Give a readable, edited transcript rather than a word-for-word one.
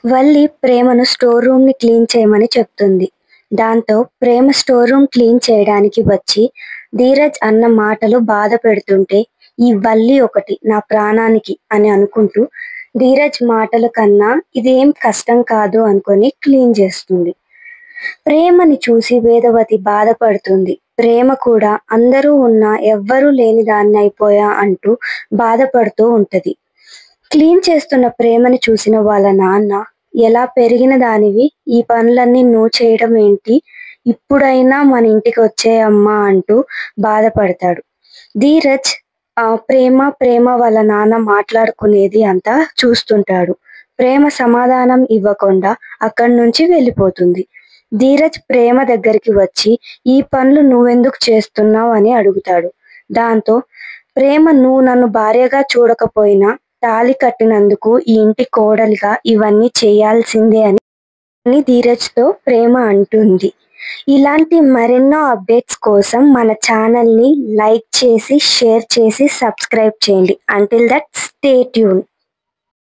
వల్లి ప్రేమను store రూమ్‌ని clean చేయమని చెప్తుంది. దాంతో ప్రేమ స్టోర్ రూమ్ క్లీన్ చేయడానికి వచ్చి ధీరజ్ అన్న మాటలు బాధ పెడుతుంటే, ఈ వల్లి ఒకటి నా ప్రాణానికి అని అనుకుంటూ ధీరజ్ మాటల కన్నా ఇదేం కష్టం కాదు అనుకొని క్లీన్ చేస్తుంది. ప్రేమని చూసి వేదవతి బాధపడుతుంది. ప్రేమ కూడా అందరూ ఉన్నా ఎవ్వరూ లేని దాన్నయిపోయా అంటూ బాధపడుతూ ఉంటది. క్లీన్ చేస్తున్న ప్రేమని చూసిన వాళ్ళ నాన్న, ఎలా పెరిగిన దానివి ఈ పనులన్నీ నువ్వు చేయడం ఏంటి? ఇప్పుడైనా మన ఇంటికి వచ్చేయమ్మా అంటూ బాధపడతాడు. ధీరజ్ ప్రేమ వాళ్ళ నాన్న మాట్లాడుకునేది అంతా చూస్తుంటాడు. ప్రేమ సమాధానం ఇవ్వకుండా అక్కడి నుంచి వెళ్ళిపోతుంది. ధీరజ్ ప్రేమ దగ్గరికి వచ్చి ఈ పనులు నువ్వెందుకు చేస్తున్నావు అని అడుగుతాడు. దాంతో ప్రేమ నువ్వు నన్ను భార్యగా చూడకపోయినా తాళి కట్టినందుకు ఈ ఇంటి కోడలిగా ఇవన్నీ చేయాల్సిందే అని ధీరజ్తో ప్రేమ అంటుంది. ఇలాంటి మరెన్నో అప్డేట్స్ కోసం మన ఛానల్ని లైక్ చేసి, షేర్ చేసి, సబ్స్క్రైబ్ చేయండి. Until that stay tune.